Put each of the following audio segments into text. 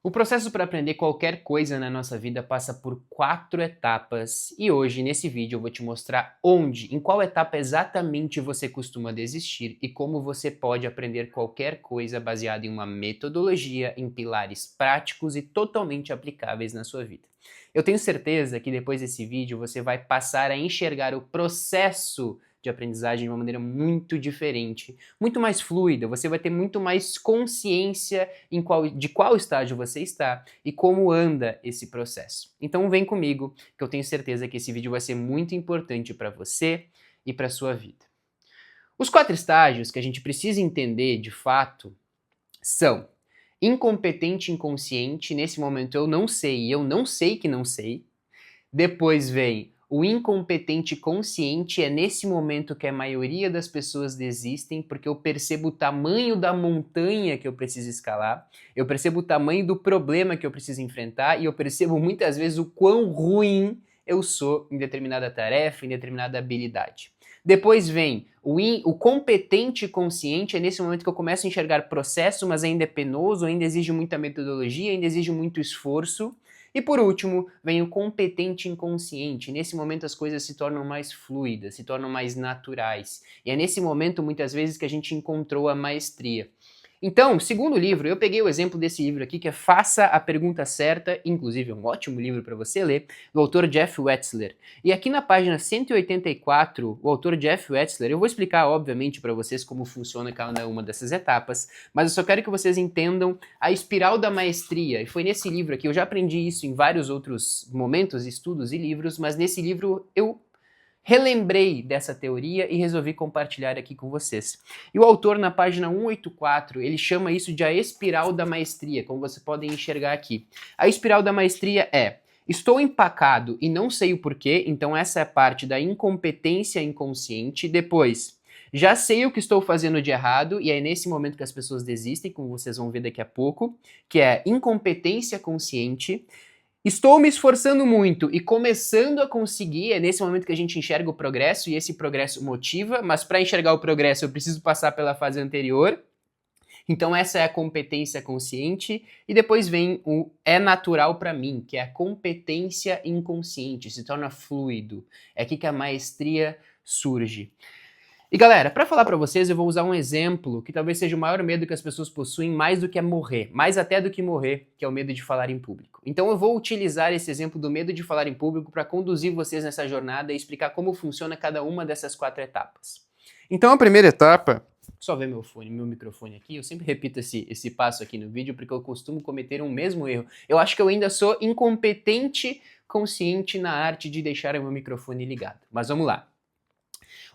O processo para aprender qualquer coisa na nossa vida passa por 4 etapas e hoje, nesse vídeo, eu vou te mostrar onde, em qual etapa exatamente você costuma desistir e como você pode aprender qualquer coisa baseada em uma metodologia, em pilares práticos e totalmente aplicáveis na sua vida. Eu tenho certeza que depois desse vídeo você vai passar a enxergar o processo de aprendizagem de uma maneira muito diferente, muito mais fluida, você vai ter muito mais consciência de qual estágio você está e como anda esse processo. Então vem comigo, que eu tenho certeza que esse vídeo vai ser muito importante para você e para a sua vida. Os 4 estágios que a gente precisa entender de fato são incompetente inconsciente, nesse momento eu não sei e eu não sei que não sei. Depois vem o incompetente consciente, é nesse momento que a maioria das pessoas desistem, porque eu percebo o tamanho da montanha que eu preciso escalar, eu percebo o tamanho do problema que eu preciso enfrentar e eu percebo muitas vezes o quão ruim eu sou em determinada tarefa, em determinada habilidade. Depois vem o competente consciente, é nesse momento que eu começo a enxergar processo, mas ainda é penoso, ainda exige muita metodologia, ainda exige muito esforço. E por último, vem o competente inconsciente. Nesse momento as coisas se tornam mais fluidas, se tornam mais naturais. E é nesse momento, muitas vezes, que a gente encontrou a maestria. Então, segundo o livro, eu peguei o exemplo desse livro aqui, que é Faça a Pergunta Certa, inclusive é um ótimo livro para você ler, do autor Jeff Wetzler. E aqui na página 184, o autor Jeff Wetzler, eu vou explicar, obviamente, para vocês como funciona cada uma dessas etapas, mas eu só quero que vocês entendam a espiral da maestria. E foi nesse livro aqui, eu já aprendi isso em vários outros momentos, estudos e livros, mas nesse livro eu relembrei dessa teoria e resolvi compartilhar aqui com vocês. E o autor, na página 184, ele chama isso de a espiral da maestria, como vocês podem enxergar aqui. A espiral da maestria é: estou empacado e não sei o porquê, então essa é a parte da incompetência inconsciente. Depois, já sei o que estou fazendo de errado, e é nesse momento que as pessoas desistem, como vocês vão ver daqui a pouco, que é incompetência consciente. Estou me esforçando muito e começando a conseguir, é nesse momento que a gente enxerga o progresso e esse progresso motiva, mas para enxergar o progresso eu preciso passar pela fase anterior. Então essa é a competência consciente e depois vem o é natural para mim, que é a competência inconsciente, se torna fluido. É aqui que a maestria surge. E galera, para falar para vocês, eu vou usar um exemplo que talvez seja o maior medo que as pessoas possuem, mais do que é morrer, mais até do que morrer, que é o medo de falar em público. Então eu vou utilizar esse exemplo do medo de falar em público para conduzir vocês nessa jornada e explicar como funciona cada uma dessas 4 etapas. Então a primeira etapa, só ver meu microfone aqui, eu sempre repito esse passo aqui no vídeo porque eu costumo cometer um mesmo erro. Eu acho que eu ainda sou incompetente consciente na arte de deixar o meu microfone ligado. Mas vamos lá.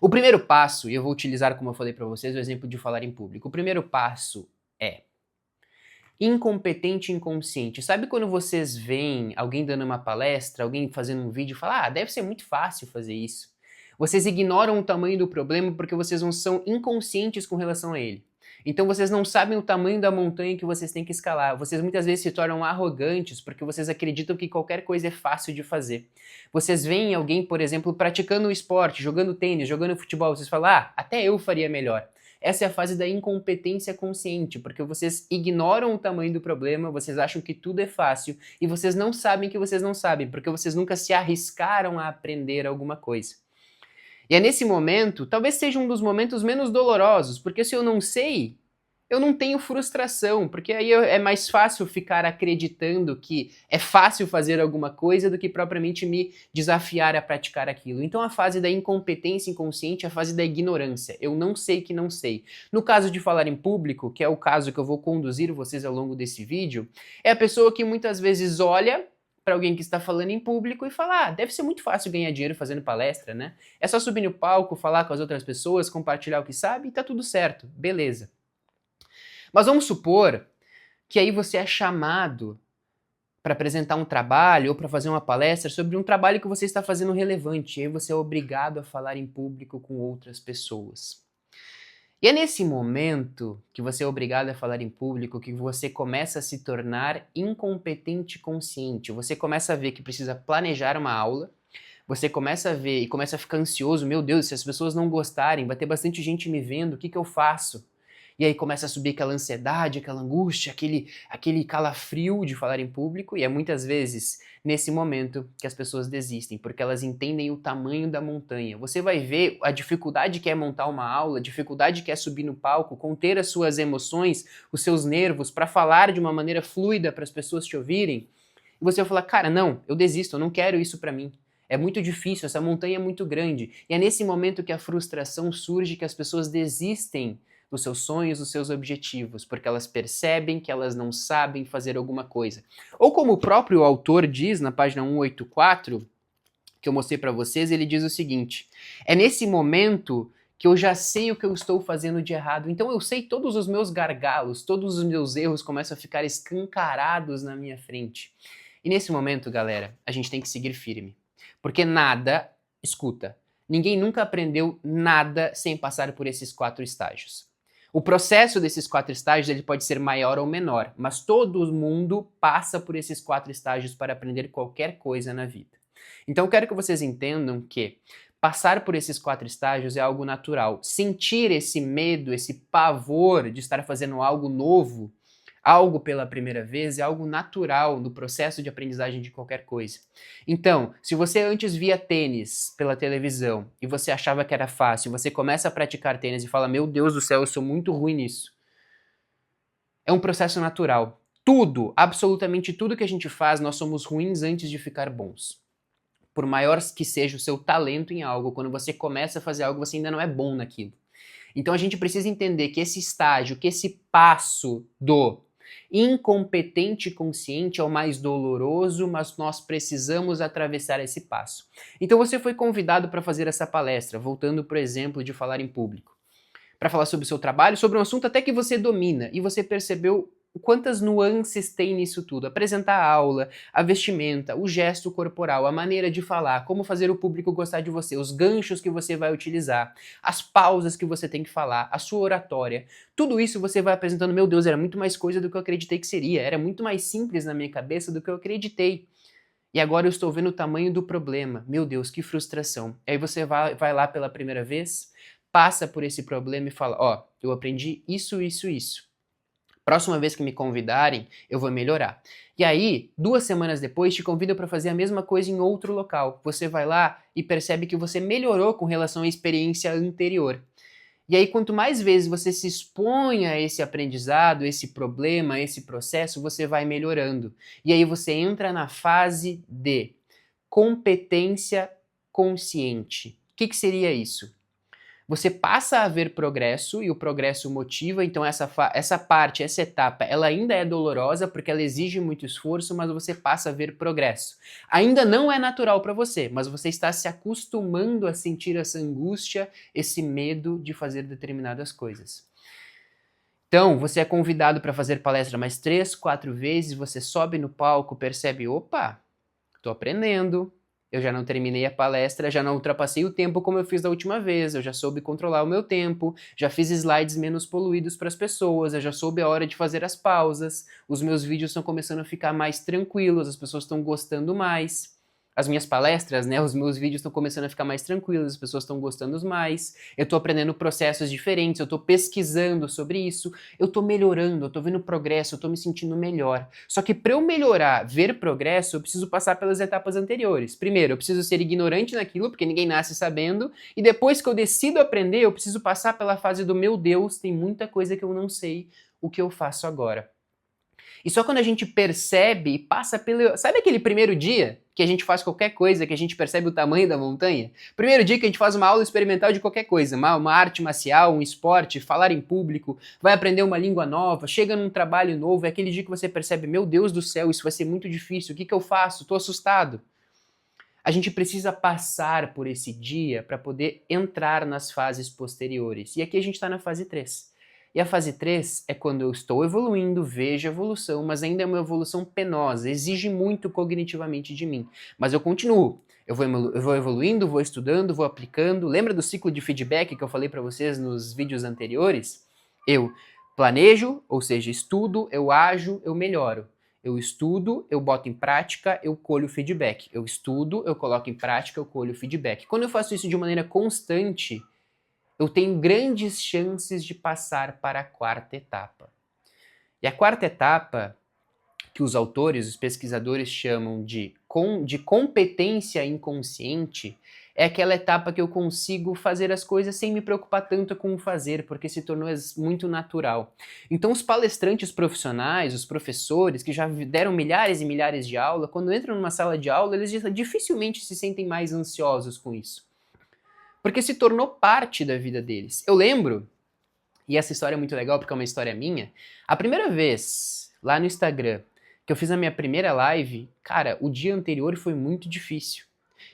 O primeiro passo, e eu vou utilizar, como eu falei para vocês, o exemplo de falar em público. O primeiro passo é incompetente inconsciente. Sabe quando vocês veem alguém dando uma palestra, alguém fazendo um vídeo e fala, deve ser muito fácil fazer isso. Vocês ignoram o tamanho do problema porque vocês não são inconscientes com relação a ele. Então vocês não sabem o tamanho da montanha que vocês têm que escalar. Vocês muitas vezes se tornam arrogantes porque vocês acreditam que qualquer coisa é fácil de fazer. Vocês veem alguém, por exemplo, praticando um esporte, jogando tênis, jogando futebol, vocês falam, até eu faria melhor. Essa é a fase da incompetência consciente, porque vocês ignoram o tamanho do problema, vocês acham que tudo é fácil e vocês não sabem que vocês não sabem, porque vocês nunca se arriscaram a aprender alguma coisa. E é nesse momento, talvez seja um dos momentos menos dolorosos, porque se eu não sei, eu não tenho frustração, porque aí é mais fácil ficar acreditando que é fácil fazer alguma coisa do que propriamente me desafiar a praticar aquilo. Então a fase da incompetência inconsciente é a fase da ignorância. Eu não sei que não sei. No caso de falar em público, que é o caso que eu vou conduzir vocês ao longo desse vídeo, é a pessoa que muitas vezes olha para alguém que está falando em público e falar, deve ser muito fácil ganhar dinheiro fazendo palestra, né? É só subir no palco, falar com as outras pessoas, compartilhar o que sabe e tá tudo certo, beleza. Mas vamos supor que aí você é chamado para apresentar um trabalho ou para fazer uma palestra sobre um trabalho que você está fazendo relevante, e aí você é obrigado a falar em público com outras pessoas. E é nesse momento que você é obrigado a falar em público que você começa a se tornar incompetente consciente. Você começa a ver que precisa planejar uma aula, você começa a ver e começa a ficar ansioso, meu Deus, se as pessoas não gostarem, vai ter bastante gente me vendo, o que eu faço? E aí começa a subir aquela ansiedade, aquela angústia, aquele calafrio de falar em público, e é muitas vezes nesse momento que as pessoas desistem, porque elas entendem o tamanho da montanha. Você vai ver a dificuldade que é montar uma aula, a dificuldade que é subir no palco, conter as suas emoções, os seus nervos, para falar de uma maneira fluida para as pessoas te ouvirem. E você vai falar, cara, não, eu desisto, eu não quero isso para mim. É muito difícil, essa montanha é muito grande. E é nesse momento que a frustração surge, que as pessoas desistem dos seus sonhos, dos seus objetivos, porque elas percebem que elas não sabem fazer alguma coisa. Ou como o próprio autor diz na página 184, que eu mostrei para vocês, ele diz o seguinte: é nesse momento que eu já sei o que eu estou fazendo de errado. Então eu sei todos os meus gargalos, todos os meus erros começam a ficar escancarados na minha frente. E nesse momento, galera, a gente tem que seguir firme. Porque nada, escuta, ninguém nunca aprendeu nada sem passar por esses 4 estágios. O processo desses 4 estágios ele pode ser maior ou menor, mas todo mundo passa por esses 4 estágios para aprender qualquer coisa na vida. Então eu quero que vocês entendam que passar por esses 4 estágios é algo natural. Sentir esse medo, esse pavor de estar fazendo algo novo, algo pela primeira vez, é algo natural no processo de aprendizagem de qualquer coisa. Então, se você antes via tênis pela televisão e você achava que era fácil, você começa a praticar tênis e fala, meu Deus do céu, eu sou muito ruim nisso. É um processo natural. Tudo, absolutamente tudo que a gente faz, nós somos ruins antes de ficar bons. Por maior que seja o seu talento em algo, quando você começa a fazer algo, você ainda não é bom naquilo. Então a gente precisa entender que esse estágio, que esse passo do incompetente consciente é o mais doloroso, mas nós precisamos atravessar esse passo. Então você foi convidado para fazer essa palestra, voltando para o exemplo de falar em público, para falar sobre o seu trabalho, sobre um assunto até que você domina, e você percebeu quantas nuances tem nisso tudo. Apresentar a aula, a vestimenta, o gesto corporal, a maneira de falar, como fazer o público gostar de você, os ganchos que você vai utilizar, as pausas que você tem que falar, a sua oratória. Tudo isso você vai apresentando, meu Deus, era muito mais coisa do que eu acreditei que seria, era muito mais simples na minha cabeça do que eu acreditei. E agora eu estou vendo o tamanho do problema. Meu Deus, que frustração. Aí você vai lá pela primeira vez, passa por esse problema e fala, ó, eu aprendi isso, isso, isso. Próxima vez que me convidarem, eu vou melhorar. E aí, 2 semanas depois, te convido para fazer a mesma coisa em outro local. Você vai lá e percebe que você melhorou com relação à experiência anterior. E aí, quanto mais vezes você se expõe a esse aprendizado, esse problema, esse processo, você vai melhorando. E aí você entra na fase de competência consciente. O que seria isso? Você passa a ver progresso e o progresso motiva, então essa parte, essa etapa, ela ainda é dolorosa porque ela exige muito esforço, mas você passa a ver progresso. Ainda não é natural para você, mas você está se acostumando a sentir essa angústia, esse medo de fazer determinadas coisas. Então, você é convidado para fazer palestra mais 3, 4 vezes, você sobe no palco, percebe, opa, estou aprendendo. Eu já não terminei a palestra, já não ultrapassei o tempo como eu fiz da última vez, eu já soube controlar o meu tempo, já fiz slides menos poluídos para as pessoas, eu já soube a hora de fazer as pausas, os meus vídeos estão começando a ficar mais tranquilos, as pessoas estão gostando mais. As minhas palestras, né, os meus vídeos estão começando a ficar mais tranquilos, as pessoas estão gostando mais, eu estou aprendendo processos diferentes, eu estou pesquisando sobre isso, eu estou melhorando, eu estou vendo progresso, eu estou me sentindo melhor. Só que para eu melhorar, ver progresso, eu preciso passar pelas etapas anteriores. Primeiro, eu preciso ser ignorante naquilo, porque ninguém nasce sabendo, e depois que eu decido aprender, eu preciso passar pela fase do meu Deus, tem muita coisa que eu não sei, o que eu faço agora? E só quando a gente percebe e passa pelo... Sabe aquele primeiro dia que a gente faz qualquer coisa, que a gente percebe o tamanho da montanha? Primeiro dia que a gente faz uma aula experimental de qualquer coisa, uma arte marcial, um esporte, falar em público, vai aprender uma língua nova, chega num trabalho novo, é aquele dia que você percebe, meu Deus do céu, isso vai ser muito difícil, o que eu faço? Tô assustado. A gente precisa passar por esse dia para poder entrar nas fases posteriores. E aqui a gente está na fase 3. E a fase 3 é quando eu estou evoluindo, vejo evolução, mas ainda é uma evolução penosa, exige muito cognitivamente de mim. Mas eu continuo, eu vou evoluindo, vou estudando, vou aplicando. Lembra do ciclo de feedback que eu falei para vocês nos vídeos anteriores? Eu planejo, ou seja, estudo, eu ajo, eu melhoro. Eu estudo, eu boto em prática, eu colho feedback. Eu estudo, eu coloco em prática, eu colho feedback. Quando eu faço isso de maneira constante, eu tenho grandes chances de passar para a quarta etapa. E a quarta etapa, que os autores, os pesquisadores chamam de competência inconsciente, é aquela etapa que eu consigo fazer as coisas sem me preocupar tanto com o fazer, porque se tornou muito natural. Então os palestrantes profissionais, os professores, que já deram milhares e milhares de aulas, quando entram numa sala de aula, eles dificilmente se sentem mais ansiosos com isso. Porque se tornou parte da vida deles. Eu lembro, e essa história é muito legal porque é uma história minha, a primeira vez, lá no Instagram, que eu fiz a minha primeira live, cara, o dia anterior foi muito difícil.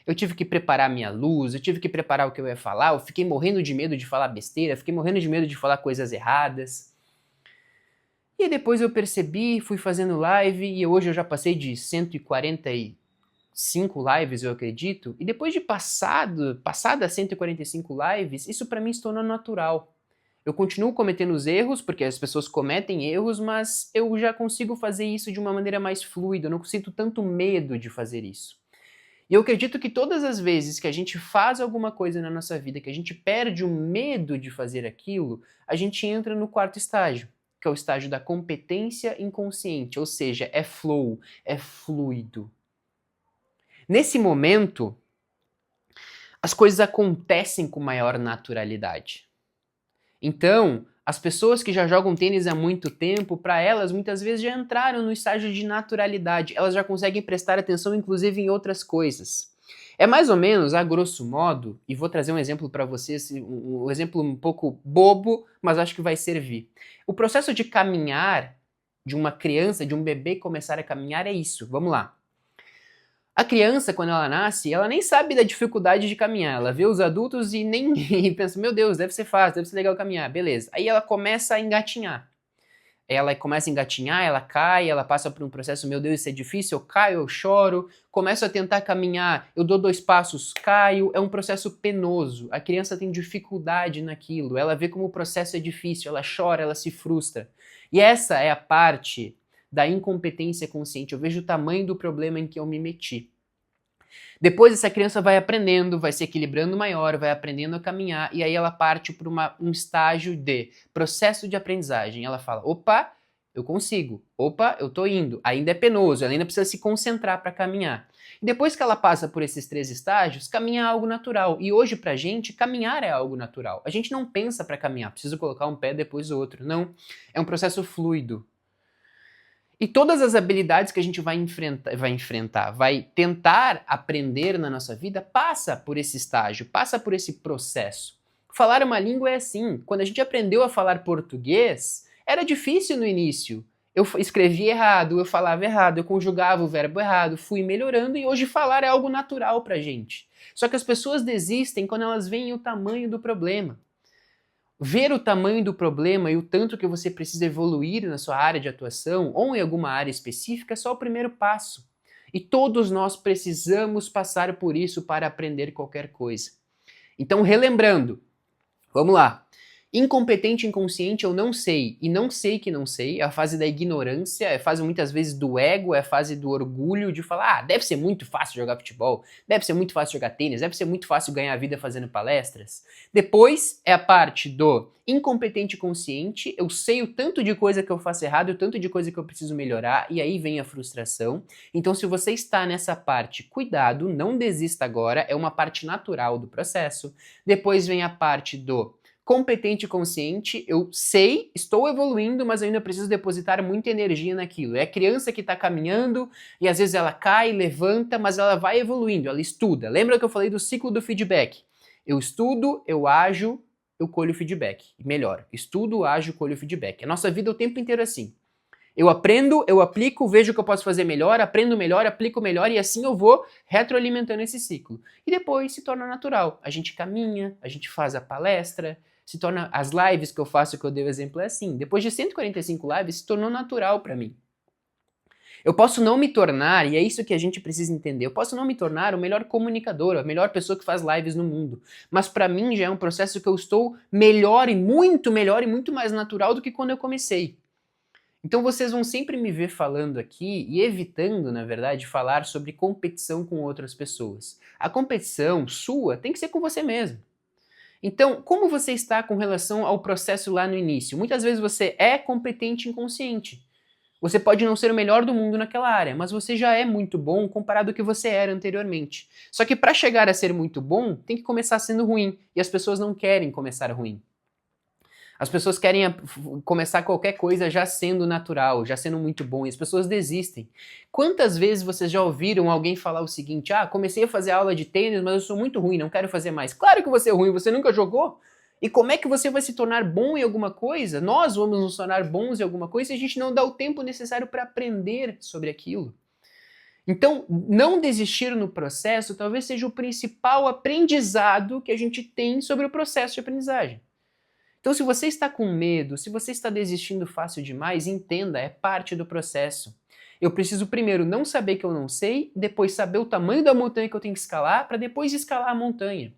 Eu tive que preparar minha luz, eu tive que preparar o que eu ia falar, eu fiquei morrendo de medo de falar besteira, fiquei morrendo de medo de falar coisas erradas. E depois eu percebi, fui fazendo live, e hoje eu já passei de 145 lives, eu acredito, e depois de passadas 145 lives, isso pra mim se tornou natural. Eu continuo cometendo os erros, porque as pessoas cometem erros, mas eu já consigo fazer isso de uma maneira mais fluida, eu não sinto tanto medo de fazer isso. E eu acredito que todas as vezes que a gente faz alguma coisa na nossa vida, que a gente perde o medo de fazer aquilo, a gente entra no quarto estágio, que é o estágio da competência inconsciente, ou seja, é flow, é fluido. Nesse momento, as coisas acontecem com maior naturalidade. Então, as pessoas que já jogam tênis há muito tempo, para elas, muitas vezes já entraram no estágio de naturalidade. Elas já conseguem prestar atenção, inclusive, em outras coisas. É mais ou menos, a grosso modo, e vou trazer um exemplo para vocês, um exemplo um pouco bobo, mas acho que vai servir. O processo de caminhar de uma criança, de um bebê começar a caminhar é isso. Vamos lá. A criança, quando ela nasce, ela nem sabe da dificuldade de caminhar. Ela vê os adultos e nem e pensa, meu Deus, deve ser fácil, deve ser legal caminhar. Beleza. Aí ela começa a engatinhar. Ela começa a engatinhar, ela cai, ela passa por um processo, meu Deus, isso é difícil, eu caio, eu choro, começo a tentar caminhar, eu dou 2 passos, caio, é um processo penoso. A criança tem dificuldade naquilo, ela vê como o processo é difícil, ela chora, ela se frustra. E essa é a parte da incompetência consciente. Eu vejo o tamanho do problema em que eu me meti. Depois essa criança vai aprendendo, vai se equilibrando maior, vai aprendendo a caminhar, e aí ela parte para um estágio de processo de aprendizagem. Ela fala, opa, eu consigo, opa, eu tô indo. Ainda é penoso, ela ainda precisa se concentrar para caminhar. E depois que ela passa por esses 3 estágios, caminhar é algo natural. E hoje pra gente, caminhar é algo natural. A gente não pensa para caminhar, precisa colocar um pé depois do outro. Não, é um processo fluido. E todas as habilidades que a gente vai enfrentar, vai tentar aprender na nossa vida, passa por esse estágio, passa por esse processo. Falar uma língua é assim. Quando a gente aprendeu a falar português, era difícil no início. Eu escrevia errado, eu falava errado, eu conjugava o verbo errado, fui melhorando e hoje falar é algo natural pra gente. Só que as pessoas desistem quando elas veem o tamanho do problema. Ver o tamanho do problema e o tanto que você precisa evoluir na sua área de atuação ou em alguma área específica é só o primeiro passo. E todos nós precisamos passar por isso para aprender qualquer coisa. Então, relembrando, vamos lá. Incompetente inconsciente eu não sei, e não sei que não sei, é a fase da ignorância, é a fase muitas vezes do ego, é a fase do orgulho de falar, deve ser muito fácil jogar futebol, deve ser muito fácil jogar tênis, deve ser muito fácil ganhar a vida fazendo palestras. Depois é a parte do incompetente consciente, eu sei o tanto de coisa que eu faço errado, o tanto de coisa que eu preciso melhorar, e aí vem a frustração. Então se você está nessa parte, cuidado, não desista agora, é uma parte natural do processo. Depois vem a parte do competente e consciente, eu sei, estou evoluindo, mas eu ainda preciso depositar muita energia naquilo. É a criança que está caminhando e às vezes ela cai, levanta, mas ela vai evoluindo, ela estuda. Lembra que eu falei do ciclo do feedback? Eu estudo, eu ajo, eu colho feedback. Melhor, estudo, ajo, colho feedback. A nossa vida é o tempo inteiro assim. Eu aprendo, eu aplico, vejo o que eu posso fazer melhor, aprendo melhor, aplico melhor e assim eu vou retroalimentando esse ciclo. E depois se torna natural. A gente caminha, a gente faz a palestra, se torna as lives que eu faço, que eu dei o exemplo é assim. Depois de 145 lives, se tornou natural para mim. Eu posso não me tornar, e é isso que a gente precisa entender, eu posso não me tornar o melhor comunicador, a melhor pessoa que faz lives no mundo, mas para mim já é um processo que eu estou melhor e muito mais natural do que quando eu comecei. Então vocês vão sempre me ver falando aqui e evitando, na verdade, falar sobre competição com outras pessoas. A competição sua tem que ser com você mesmo. Então, como você está com relação ao processo lá no início? Muitas vezes você é competente inconsciente. Você pode não ser o melhor do mundo naquela área, mas você já é muito bom comparado ao que você era anteriormente. Só que para chegar a ser muito bom, tem que começar sendo ruim, e as pessoas não querem começar ruim. As pessoas querem começar qualquer coisa já sendo natural, já sendo muito bom, e as pessoas desistem. Quantas vezes vocês já ouviram alguém falar o seguinte: ah, comecei a fazer aula de tênis, mas eu sou muito ruim, não quero fazer mais. Claro que você é ruim, você nunca jogou? E como é que você vai se tornar bom em alguma coisa? Nós vamos nos tornar bons em alguma coisa se a gente não dá o tempo necessário para aprender sobre aquilo. Então, não desistir no processo talvez seja o principal aprendizado que a gente tem sobre o processo de aprendizagem. Então, se você está com medo, se você está desistindo fácil demais, entenda, é parte do processo. Eu preciso primeiro não saber que eu não sei, depois saber o tamanho da montanha que eu tenho que escalar, para depois escalar a montanha.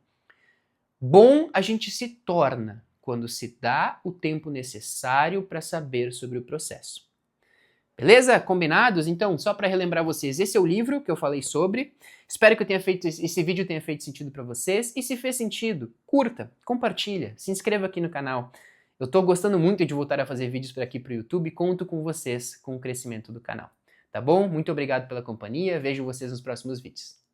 Bom a gente se torna quando se dá o tempo necessário para saber sobre o processo. Beleza? Combinados? Então, só para relembrar vocês, esse é o livro que eu falei sobre. Espero que esse vídeo tenha feito sentido para vocês. E se fez sentido, curta, compartilha, se inscreva aqui no canal. Eu estou gostando muito de voltar a fazer vídeos por aqui para o YouTube e conto com vocês com o crescimento do canal. Tá bom? Muito obrigado pela companhia. Vejo vocês nos próximos vídeos.